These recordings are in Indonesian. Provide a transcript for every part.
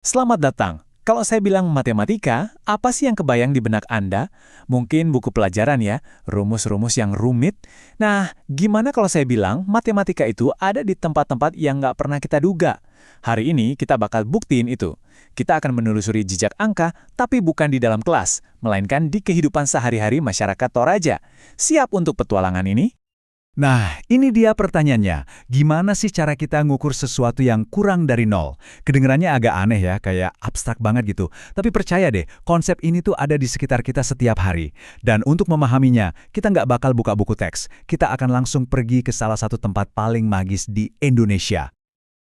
Selamat datang. Kalau saya bilang matematika, apa sih yang kebayang di benak Anda? Mungkin buku pelajaran ya, rumus-rumus yang rumit. Nah, gimana kalau saya bilang matematika itu ada di tempat-tempat yang nggak pernah kita duga? Hari ini kita bakal buktiin itu. Kita akan menelusuri jejak angka, tapi bukan di dalam kelas, melainkan di kehidupan sehari-hari masyarakat Toraja. Siap untuk petualangan ini? Nah, ini dia pertanyaannya. Gimana sih cara kita ngukur sesuatu yang kurang dari nol? Kedengarannya agak aneh ya, kayak abstrak banget gitu. Tapi percaya deh, konsep ini tuh ada di sekitar kita setiap hari. Dan untuk memahaminya, kita nggak bakal buka buku teks. Kita akan langsung pergi ke salah satu tempat paling magis di Indonesia.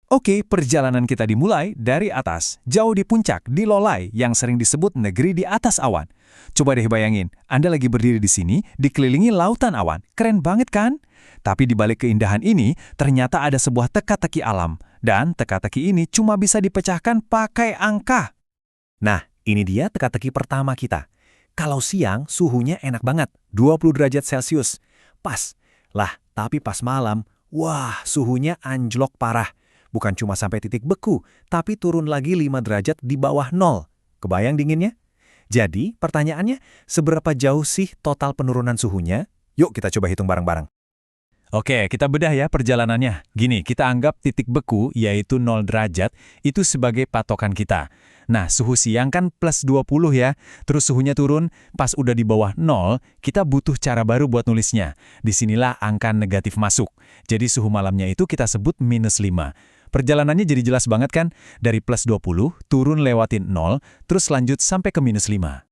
Oke, perjalanan kita dimulai dari atas, jauh di puncak, di Lolai, yang sering disebut negeri di atas awan. Coba deh bayangin, Anda lagi berdiri di sini, dikelilingi lautan awan. Keren banget kan? Tapi di balik keindahan ini, ternyata ada sebuah teka-teki alam. Dan teka-teki ini cuma bisa dipecahkan pakai angka. Nah, ini dia teka-teki pertama kita. Kalau siang, suhunya enak banget, 20 derajat Celcius. Pas. Lah, tapi pas malam, wah, suhunya anjlok parah. Bukan cuma sampai titik beku, tapi turun lagi 5 derajat di bawah nol. Kebayang dinginnya? Jadi, pertanyaannya, seberapa jauh sih total penurunan suhunya? Yuk kita coba hitung bareng-bareng. Oke, kita bedah ya perjalanannya. Gini, kita anggap titik beku, yaitu 0 derajat, itu sebagai patokan kita. Nah, suhu siang kan plus 20 ya, terus suhunya turun, pas udah di bawah 0, kita butuh cara baru buat nulisnya. Disinilah angka negatif masuk. Jadi suhu malamnya itu kita sebut minus 5. Perjalanannya jadi jelas banget kan? Dari plus 20, turun lewatin 0, terus lanjut sampai ke minus 5.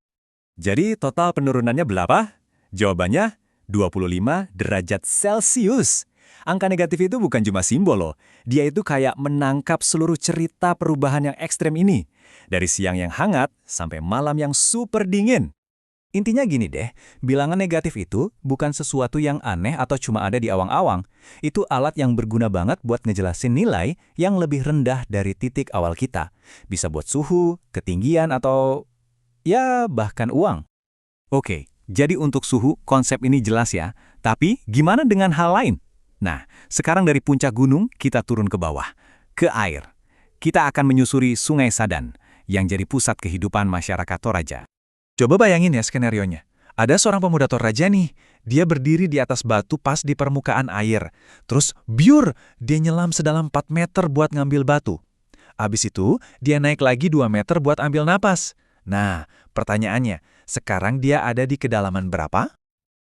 Jadi total penurunannya berapa? Jawabannya 25 derajat Celcius. Angka negatif itu bukan cuma simbol loh. Dia itu kayak menangkap seluruh cerita perubahan yang ekstrem ini. Dari siang yang hangat sampai malam yang super dingin. Intinya gini deh, bilangan negatif itu bukan sesuatu yang aneh atau cuma ada di awang-awang. Itu alat yang berguna banget buat ngejelasin nilai yang lebih rendah dari titik awal kita. Bisa buat suhu, ketinggian, atau ya bahkan uang. Oke, jadi untuk suhu, konsep ini jelas ya. Tapi gimana dengan hal lain? Nah, sekarang dari puncak gunung, kita turun ke bawah, ke air. Kita akan menyusuri Sungai Sadan, yang jadi pusat kehidupan masyarakat Toraja. Coba bayangin ya skenarionya. Ada seorang pemuda Toraja nih, dia berdiri di atas batu pas di permukaan air. Terus, biur, dia nyelam sedalam 4 meter buat ngambil batu. Abis itu, dia naik lagi 2 meter buat ambil napas. Nah, pertanyaannya, sekarang dia ada di kedalaman berapa?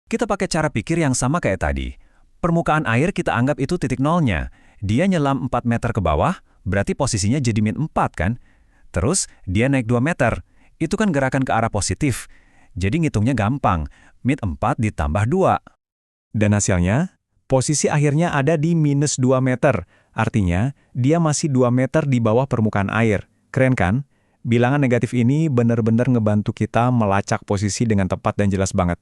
Kita pakai cara pikir yang sama kayak tadi. Permukaan air kita anggap itu titik nolnya. Dia nyelam 4 meter ke bawah, berarti posisinya jadi min 4 kan? Terus, dia naik 2 meter. Itu kan gerakan ke arah positif. Jadi ngitungnya gampang, min 4 ditambah 2. Dan hasilnya, posisi akhirnya ada di minus 2 meter. Artinya, dia masih 2 meter di bawah permukaan air. Keren kan? Bilangan negatif ini benar-benar ngebantu kita melacak posisi dengan tepat dan jelas banget.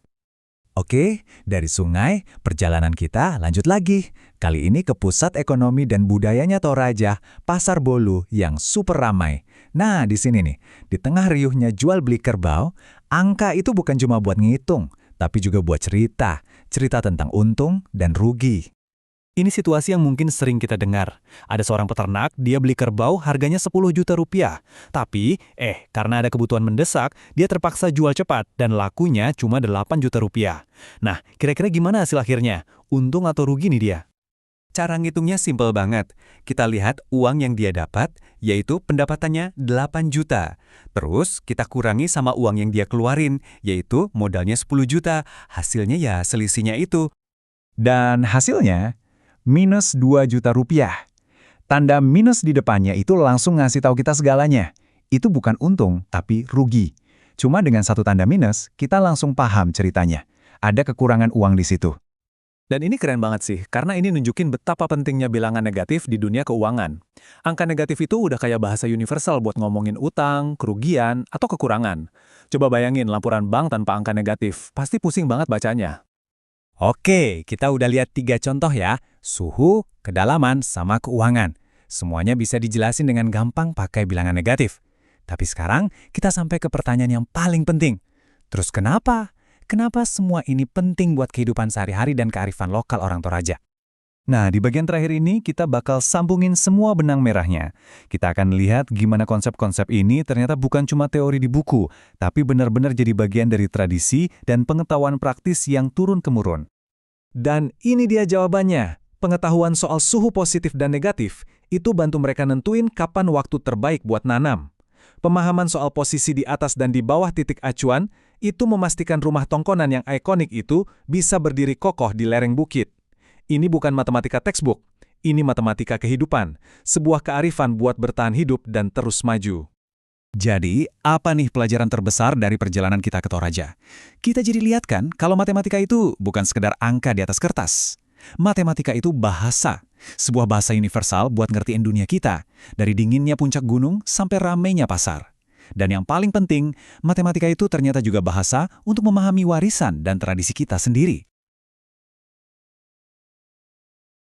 Oke, dari sungai, perjalanan kita lanjut lagi. Kali ini ke pusat ekonomi dan budayanya Toraja, Pasar Bolu yang super ramai. Nah, di sini nih, di tengah riuhnya jual beli kerbau, angka itu bukan cuma buat ngitung, tapi juga buat cerita. Cerita tentang untung dan rugi. Ini situasi yang mungkin sering kita dengar. Ada seorang peternak, dia beli kerbau harganya 10 juta rupiah. Tapi, karena ada kebutuhan mendesak, dia terpaksa jual cepat dan lakunya cuma 8 juta rupiah. Nah, kira-kira gimana hasil akhirnya? Untung atau rugi nih dia? Cara ngitungnya simpel banget. Kita lihat uang yang dia dapat, yaitu pendapatannya 8 juta. Terus kita kurangi sama uang yang dia keluarin, yaitu modalnya 10 juta. Hasilnya ya selisihnya itu. Dan hasilnya, minus 2 juta rupiah. Tanda minus di depannya itu langsung ngasih tahu kita segalanya. Itu bukan untung, tapi rugi. Cuma dengan satu tanda minus, kita langsung paham ceritanya. Ada kekurangan uang di situ. Dan ini keren banget sih, karena ini nunjukin betapa pentingnya bilangan negatif di dunia keuangan. Angka negatif itu udah kayak bahasa universal buat ngomongin utang, kerugian, atau kekurangan. Coba bayangin laporan bank tanpa angka negatif, pasti pusing banget bacanya. Oke, kita udah lihat 3 contoh ya, suhu, kedalaman, sama keuangan. Semuanya bisa dijelasin dengan gampang pakai bilangan negatif. Tapi sekarang kita sampai ke pertanyaan yang paling penting. Terus kenapa? Kenapa semua ini penting buat kehidupan sehari-hari dan kearifan lokal orang Toraja? Nah, di bagian terakhir ini kita bakal sambungin semua benang merahnya. Kita akan lihat gimana konsep-konsep ini ternyata bukan cuma teori di buku, tapi benar-benar jadi bagian dari tradisi dan pengetahuan praktis yang turun-temurun. Dan ini dia jawabannya. Pengetahuan soal suhu positif dan negatif itu bantu mereka nentuin kapan waktu terbaik buat nanam. Pemahaman soal posisi di atas dan di bawah titik acuan itu memastikan rumah tongkonan yang ikonik itu bisa berdiri kokoh di lereng bukit. Ini bukan matematika textbook, ini matematika kehidupan, sebuah kearifan buat bertahan hidup dan terus maju. Jadi, apa nih pelajaran terbesar dari perjalanan kita ke Toraja? Kita jadi lihat kan kalau matematika itu bukan sekedar angka di atas kertas. Matematika itu bahasa, sebuah bahasa universal buat ngertiin dunia kita, dari dinginnya puncak gunung sampai ramainya pasar. Dan yang paling penting, matematika itu ternyata juga bahasa untuk memahami warisan dan tradisi kita sendiri.